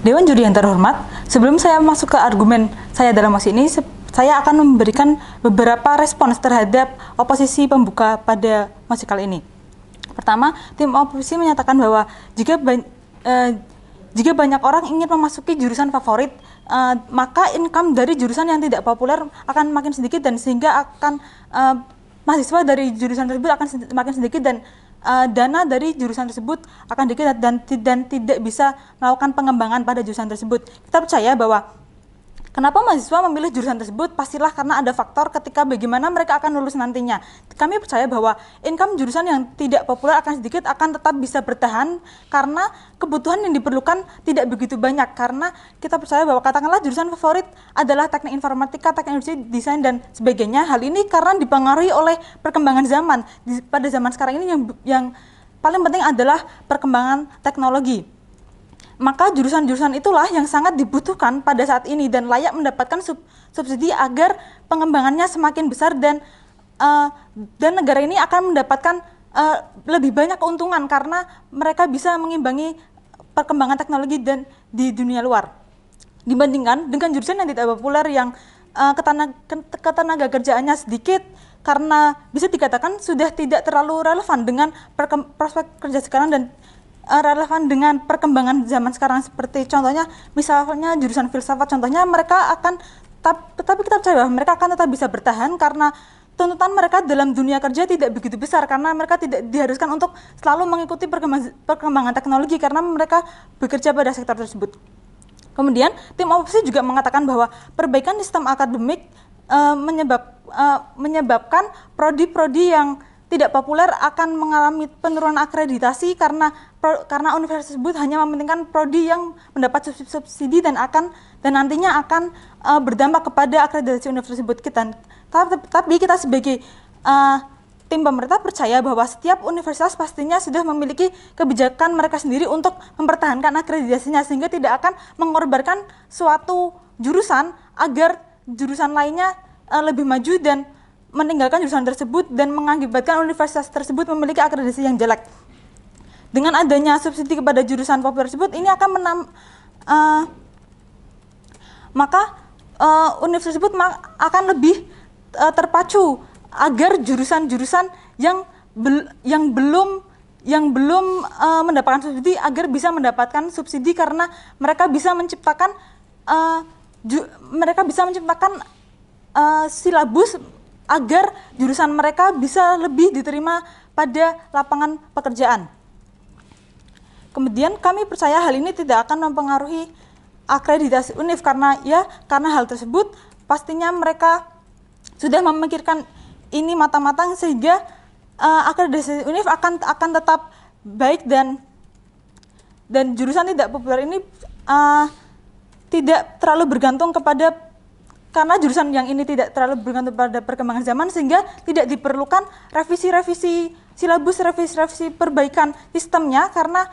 Dewan Juri yang terhormat, sebelum saya masuk ke argumen saya dalam mosi ini, saya akan memberikan beberapa respons terhadap oposisi pembuka pada mosi kali ini. Pertama, tim oposisi menyatakan bahwa jika banyak orang ingin memasuki jurusan favorit, maka income dari jurusan yang tidak populer akan makin sedikit, dan sehingga akan mahasiswa dari jurusan tersebut akan makin sedikit, dan dana dari jurusan tersebut akan sedikit dan tidak bisa melakukan pengembangan pada jurusan tersebut. Kita percaya bahwa kenapa mahasiswa memilih jurusan tersebut pastilah karena ada faktor ketika bagaimana mereka akan lulus nantinya. Kami percaya bahwa income jurusan yang tidak populer akan sedikit akan tetap bisa bertahan karena kebutuhan yang diperlukan tidak begitu banyak. Karena kita percaya bahwa katakanlah jurusan favorit adalah teknik informatika, teknik industri, desain, dan sebagainya. Hal ini karena dipengaruhi oleh perkembangan zaman. Pada zaman sekarang ini yang paling penting adalah perkembangan teknologi. Maka jurusan-jurusan itulah yang sangat dibutuhkan pada saat ini dan layak mendapatkan subsidi agar pengembangannya semakin besar, dan negara ini akan mendapatkan lebih banyak keuntungan karena mereka bisa mengimbangi perkembangan teknologi dan di dunia luar dibandingkan dengan jurusan yang tidak populer yang ketenaga kerjaannya sedikit, karena bisa dikatakan sudah tidak terlalu relevan dengan prospek kerja sekarang dan relevan dengan perkembangan zaman sekarang. Seperti contohnya misalnya jurusan filsafat, contohnya mereka akan tetapi kita percaya bahwa mereka akan tetap bisa bertahan karena tuntutan mereka dalam dunia kerja tidak begitu besar, karena mereka tidak diharuskan untuk selalu mengikuti perkembangan teknologi karena mereka bekerja pada sektor tersebut. Kemudian tim oposisi juga mengatakan bahwa perbaikan sistem akademik menyebabkan prodi-prodi yang tidak populer akan mengalami penurunan akreditasi karena universitas tersebut hanya mementingkan prodi yang mendapat subsidi dan nantinya akan berdampak kepada akreditasi universitas tersebut. Tapi kita sebagai tim pemerintah percaya bahwa setiap universitas pastinya sudah memiliki kebijakan mereka sendiri untuk mempertahankan akreditasinya, sehingga tidak akan mengorbankan suatu jurusan agar jurusan lainnya lebih maju dan meninggalkan jurusan tersebut dan mengakibatkan universitas tersebut memiliki akreditasi yang jelek. Dengan adanya subsidi kepada jurusan populer tersebut, ini akan universitas tersebut akan lebih terpacu agar jurusan-jurusan yang belum mendapatkan subsidi agar bisa mendapatkan subsidi, karena mereka bisa menciptakan silabus agar jurusan mereka bisa lebih diterima pada lapangan pekerjaan. Kemudian kami percaya hal ini tidak akan mempengaruhi akreditasi UNIF karena hal tersebut pastinya mereka sudah memikirkan ini matang-matang, sehingga akreditasi UNIF akan tetap baik, dan jurusan tidak populer ini tidak terlalu bergantung karena jurusan yang ini tidak terlalu bergantung pada perkembangan zaman, sehingga tidak diperlukan revisi silabus, revisi perbaikan sistemnya, karena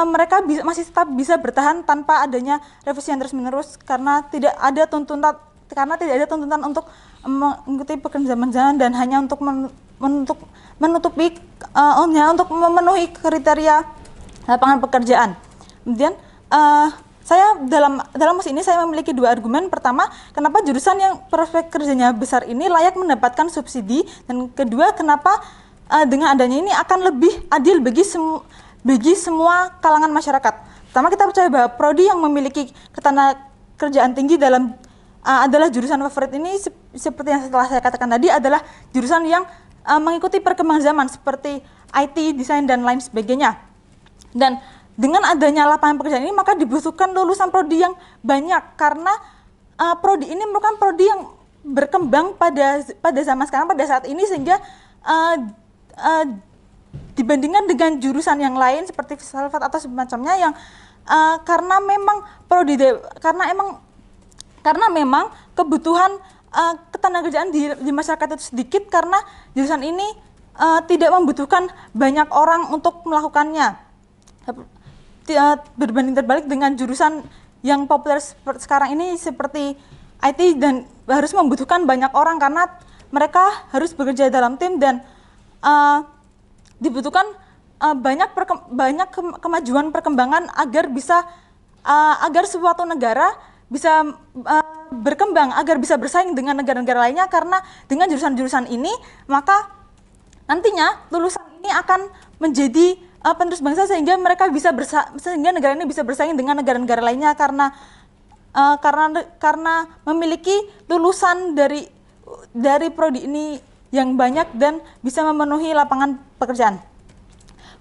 mereka masih tetap bisa bertahan tanpa adanya revisi yang terus-menerus, karena tidak ada tuntutan untuk mengikuti perkembangan zaman dan hanya untuk memenuhi kriteria lapangan pekerjaan. Kemudian saya dalam mosi ini saya memiliki dua argumen. Pertama, kenapa jurusan yang prospek kerjanya besar ini layak mendapatkan subsidi, dan kedua, kenapa dengan adanya ini akan lebih adil bagi semua kalangan masyarakat. Pertama, kita percaya bahwa prodi yang memiliki ketenagakerjaan tinggi adalah jurusan favorit ini, seperti yang setelah saya katakan tadi, adalah jurusan yang mengikuti perkembangan zaman seperti IT, desain, dan lain sebagainya. Dan dengan adanya lapangan pekerjaan ini, maka dibutuhkan lulusan prodi yang banyak, karena prodi ini merupakan prodi yang berkembang pada zaman sekarang, pada saat ini, sehingga dibandingkan dengan jurusan yang lain seperti filsafat atau semacamnya yang karena memang kebutuhan ketenagakerjaan di masyarakat itu sedikit, karena jurusan ini tidak membutuhkan banyak orang untuk melakukannya. Berbanding terbalik dengan jurusan yang populer sekarang ini seperti IT, dan harus membutuhkan banyak orang karena mereka harus bekerja dalam tim, dan dibutuhkan banyak kemajuan perkembangan agar bisa agar suatu negara bisa berkembang, agar bisa bersaing dengan negara-negara lainnya, karena dengan jurusan-jurusan ini maka nantinya lulusan ini akan menjadi penerus bangsa, sehingga mereka bisa sehingga negara ini bisa bersaing dengan negara-negara lainnya, karena memiliki lulusan dari prodi ini yang banyak dan bisa memenuhi lapangan pekerjaan.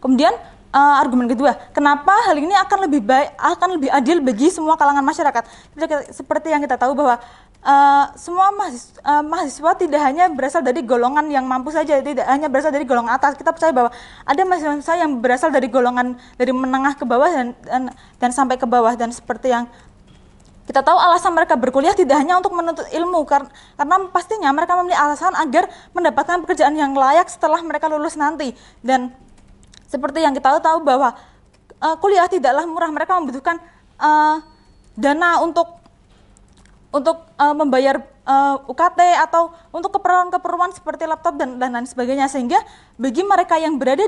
Kemudian argumen kedua, kenapa hal ini akan lebih baik, akan lebih adil bagi semua kalangan masyarakat? Seperti yang kita tahu bahwa semua mahasiswa tidak hanya berasal dari golongan yang mampu saja, tidak hanya berasal dari golongan atas. Kita percaya bahwa ada mahasiswa yang berasal dari golongan dari menengah ke bawah dan sampai ke bawah, dan seperti yang kita tahu alasan mereka berkuliah tidak hanya untuk menuntut ilmu, karena pastinya mereka memiliki alasan agar mendapatkan pekerjaan yang layak setelah mereka lulus nanti. Dan seperti yang kita tahu bahwa kuliah tidaklah murah, mereka membutuhkan dana untuk membayar UKT atau untuk keperluan-keperluan seperti laptop dan lain sebagainya, sehingga bagi mereka yang berada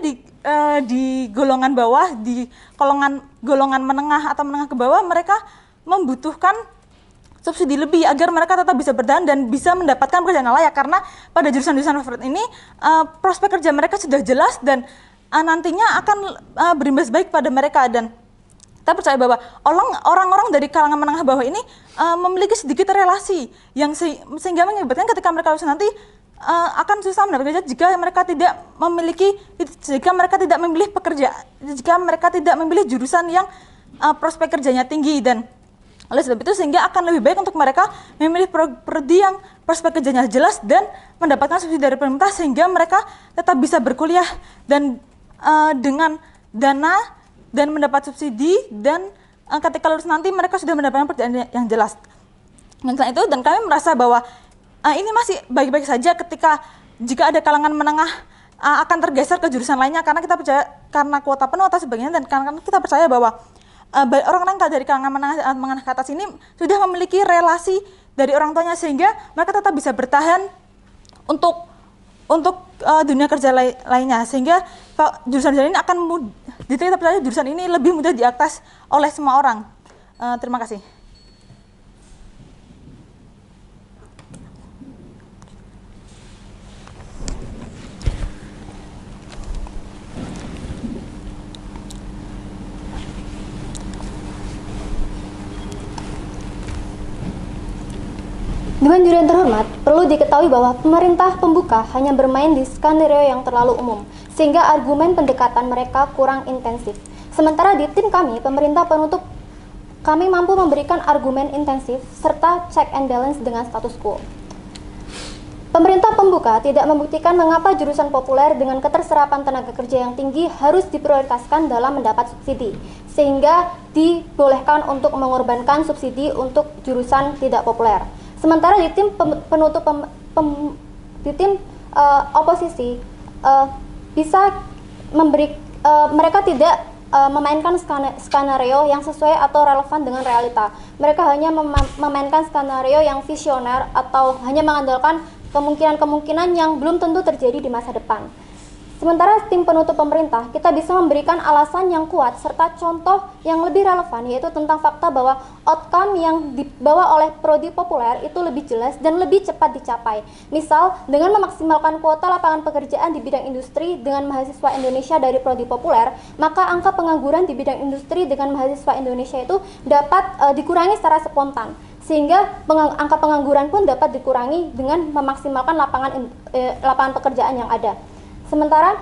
di golongan bawah, di golongan menengah atau menengah ke bawah, mereka membutuhkan subsidi lebih agar mereka tetap bisa bertahan dan bisa mendapatkan pekerjaan yang layak, karena pada jurusan-jurusan favorit ini prospek kerja mereka sudah jelas dan nantinya akan berimbas baik pada mereka. Dan kita percaya bahwa orang-orang dari kalangan menengah bawah ini memiliki sedikit relasi yang sehingga mengakibatkan ketika mereka lulus nanti akan susah mendapatkan kerja jika mereka tidak memilih pekerjaan, jika mereka tidak memilih jurusan yang prospek kerjanya tinggi. Dan oleh sebab itu sehingga akan lebih baik untuk mereka memilih prodi yang prospek kerjanya jelas dan mendapatkan subsidi dari pemerintah, sehingga mereka tetap bisa berkuliah dan dengan dana dan mendapat subsidi, dan ketika lulus nanti mereka sudah mendapatkan pekerjaan yang jelas. Dan selain itu, dan kami merasa bahwa ini masih baik-baik saja jika ada kalangan menengah akan tergeser ke jurusan lainnya, karena kita percaya karena kuota penuh atau sebagainya, dan karena kita percaya bahwa orang-orang dari kalangan menengah ke atas ini sudah memiliki relasi dari orang tuanya, sehingga mereka tetap bisa bertahan untuk dunia kerja lainnya, sehingga jurusan-jurusan ini akan jadi kita percaya jurusan ini lebih mudah diakses oleh semua orang. Terima kasih. Dewan juri yang terhormat, perlu diketahui bahwa pemerintah pembuka hanya bermain di skenario yang terlalu umum, sehingga argumen pendekatan mereka kurang intensif. Sementara di tim kami, pemerintah penutup, kami mampu memberikan argumen intensif serta check and balance dengan status quo. Pemerintah pembuka tidak membuktikan mengapa jurusan populer dengan keterserapan tenaga kerja yang tinggi harus diprioritaskan dalam mendapat subsidi, sehingga dibolehkan untuk mengorbankan subsidi untuk jurusan tidak populer. Sementara di tim penutup oposisi bisa mereka tidak memainkan skenario yang sesuai atau relevan dengan realita. Mereka hanya memainkan skenario yang visioner atau hanya mengandalkan kemungkinan-kemungkinan yang belum tentu terjadi di masa depan. Sementara tim penutup pemerintah, kita bisa memberikan alasan yang kuat serta contoh yang lebih relevan, yaitu tentang fakta bahwa outcome yang dibawa oleh prodi populer itu lebih jelas dan lebih cepat dicapai. Misal, dengan memaksimalkan kuota lapangan pekerjaan di bidang industri dengan mahasiswa Indonesia dari prodi populer, maka angka pengangguran di bidang industri dengan mahasiswa Indonesia itu dapat dikurangi secara spontan, sehingga angka pengangguran pun dapat dikurangi dengan memaksimalkan lapangan pekerjaan yang ada. Sementara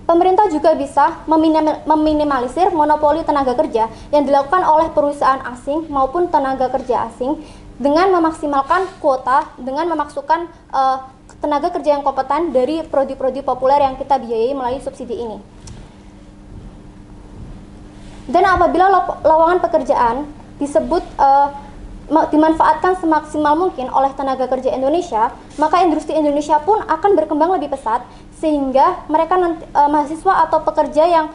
pemerintah juga bisa meminimalisir monopoli tenaga kerja yang dilakukan oleh perusahaan asing maupun tenaga kerja asing dengan memaksimalkan kuota, dengan memasukkan tenaga kerja yang kompeten dari prodi-prodi populer yang kita biayai melalui subsidi ini. Dan apabila lowongan pekerjaan disebut dimanfaatkan semaksimal mungkin oleh tenaga kerja Indonesia, maka industri Indonesia pun akan berkembang lebih pesat, sehingga mereka mahasiswa atau pekerja yang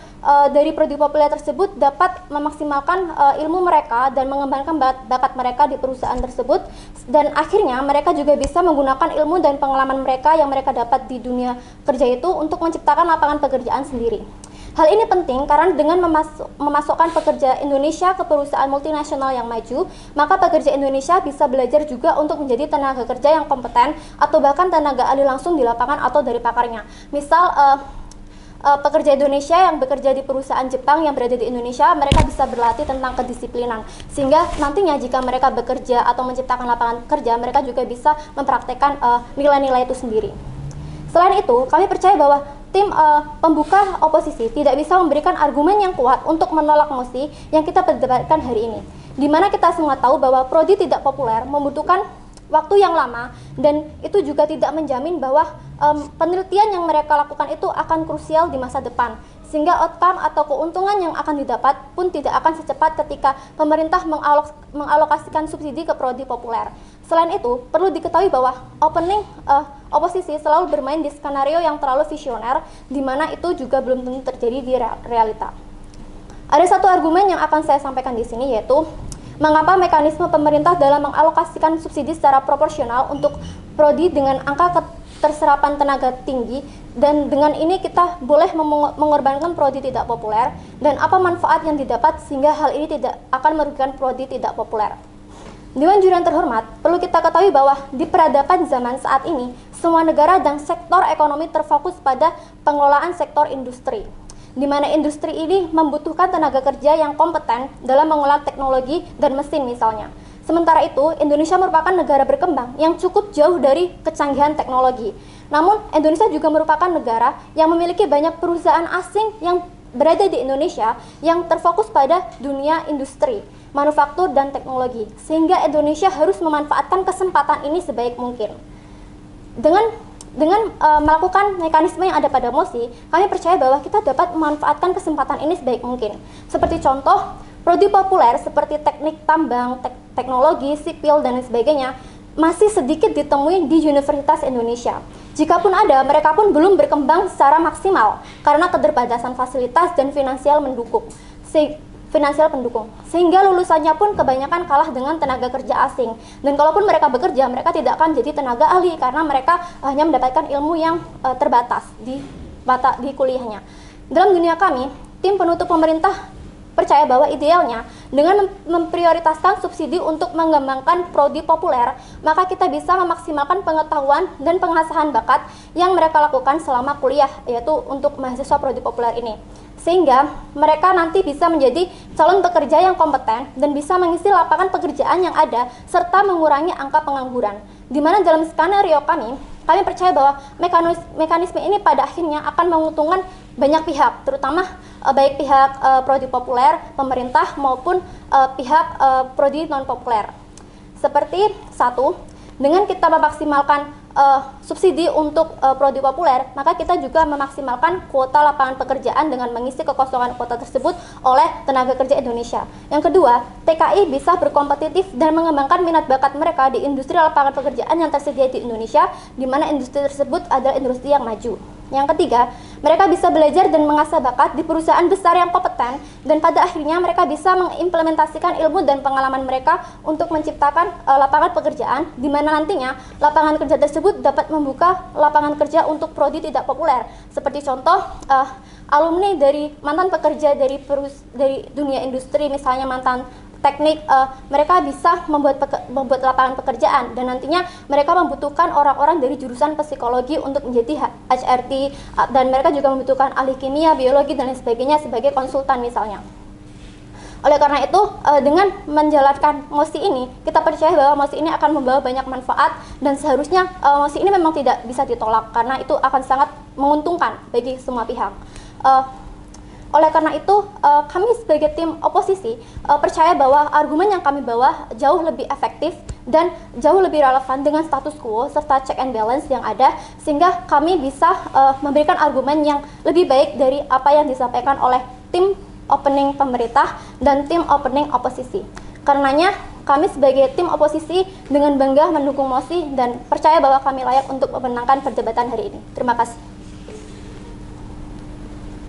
dari prodi populer tersebut dapat memaksimalkan ilmu mereka dan mengembangkan bakat mereka di perusahaan tersebut, dan akhirnya mereka juga bisa menggunakan ilmu dan pengalaman mereka yang mereka dapat di dunia kerja itu untuk menciptakan lapangan pekerjaan sendiri. Hal ini penting karena dengan memasukkan pekerja Indonesia ke perusahaan multinasional yang maju, maka pekerja Indonesia bisa belajar juga untuk menjadi tenaga kerja yang kompeten atau bahkan tenaga ahli langsung di lapangan atau dari pakarnya. Misal pekerja Indonesia yang bekerja di perusahaan Jepang yang berada di Indonesia, mereka bisa berlatih tentang kedisiplinan, sehingga nantinya jika mereka bekerja atau menciptakan lapangan kerja, mereka juga bisa mempraktekkan nilai-nilai itu sendiri. Selain itu, kami percaya bahwa tim pembuka oposisi tidak bisa memberikan argumen yang kuat untuk menolak mosi yang kita perdebatkan hari ini. Di mana kita semua tahu bahwa prodi tidak populer membutuhkan waktu yang lama, dan itu juga tidak menjamin bahwa penelitian yang mereka lakukan itu akan krusial di masa depan, sehingga outcome atau keuntungan yang akan didapat pun tidak akan secepat ketika pemerintah mengalokasikan subsidi ke prodi populer. Selain itu, perlu diketahui bahwa oposisi selalu bermain di skenario yang terlalu visioner, di mana itu juga belum tentu terjadi di realita. Ada satu argumen yang akan saya sampaikan di sini, yaitu mengapa mekanisme pemerintah dalam mengalokasikan subsidi secara proporsional untuk prodi dengan angka keterserapan tenaga tinggi, dan dengan ini kita boleh mengorbankan prodi tidak populer, dan apa manfaat yang didapat sehingga hal ini tidak akan merugikan prodi tidak populer. Dewan Juri yang terhormat, perlu kita ketahui bahwa di peradaban zaman saat ini, semua negara dan sektor ekonomi terfokus pada pengelolaan sektor industri, di mana industri ini membutuhkan tenaga kerja yang kompeten dalam mengolah teknologi dan mesin misalnya. Sementara itu, Indonesia merupakan negara berkembang yang cukup jauh dari kecanggihan teknologi. Namun, Indonesia juga merupakan negara yang memiliki banyak perusahaan asing yang berada di Indonesia yang terfokus pada dunia industri, manufaktur, dan teknologi, sehingga Indonesia harus memanfaatkan kesempatan ini sebaik mungkin. Dengan melakukan mekanisme yang ada pada mosi, kami percaya bahwa kita dapat memanfaatkan kesempatan ini sebaik mungkin. Seperti contoh, prodi populer seperti teknik tambang, teknologi, sipil, dan sebagainya masih sedikit ditemui di Universitas Indonesia. Jikapun ada, mereka pun belum berkembang secara maksimal karena keterbatasan fasilitas dan finansial pendukung. Sehingga lulusannya pun kebanyakan kalah dengan tenaga kerja asing. Dan kalaupun mereka bekerja, mereka tidak akan jadi tenaga ahli karena mereka hanya mendapatkan ilmu yang terbatas di kuliahnya. Dalam dunia kami, tim penutup pemerintah percaya bahwa idealnya dengan memprioritaskan subsidi untuk mengembangkan prodi populer, maka kita bisa memaksimalkan pengetahuan dan pengasahan bakat yang mereka lakukan selama kuliah, yaitu untuk mahasiswa prodi populer ini. Sehingga mereka nanti bisa menjadi calon pekerja yang kompeten dan bisa mengisi lapangan pekerjaan yang ada serta mengurangi angka pengangguran. Di mana dalam skenario kami percaya bahwa mekanisme ini pada akhirnya akan menguntungkan banyak pihak, terutama baik pihak prodi populer, pemerintah, maupun pihak prodi non-populer. Seperti satu, dengan kita memaksimalkan subsidi untuk prodi populer, maka kita juga memaksimalkan kuota lapangan pekerjaan dengan mengisi kekosongan kuota tersebut oleh tenaga kerja Indonesia. Yang kedua, TKI bisa berkompetitif dan mengembangkan minat bakat mereka di industri lapangan pekerjaan yang tersedia di Indonesia, di mana industri tersebut adalah industri yang maju. Yang ketiga, mereka bisa belajar dan mengasah bakat di perusahaan besar yang kompeten, dan pada akhirnya mereka bisa mengimplementasikan ilmu dan pengalaman mereka untuk menciptakan lapangan pekerjaan, di mana nantinya lapangan kerja tersebut dapat membuka lapangan kerja untuk prodi tidak populer. Seperti contoh, alumni dari mantan pekerja dari dunia industri, misalnya mantan teknik, mereka bisa membuat lapangan pekerjaan, dan nantinya mereka membutuhkan orang-orang dari jurusan psikologi untuk menjadi HRT, dan mereka juga membutuhkan ahli kimia, biologi, dan lain sebagainya sebagai konsultan misalnya. Oleh karena itu, dengan menjalankan mosi ini, kita percaya bahwa mosi ini akan membawa banyak manfaat, dan seharusnya mosi ini memang tidak bisa ditolak karena itu akan sangat menguntungkan bagi semua pihak. Oleh karena itu, kami sebagai tim oposisi percaya bahwa argumen yang kami bawa jauh lebih efektif dan jauh lebih relevan dengan status quo serta check and balance yang ada, sehingga kami bisa memberikan argumen yang lebih baik dari apa yang disampaikan oleh tim opening pemerintah dan tim opening oposisi. Karenanya, kami sebagai tim oposisi dengan bangga mendukung mosi dan percaya bahwa kami layak untuk memenangkan perdebatan hari ini. Terima kasih.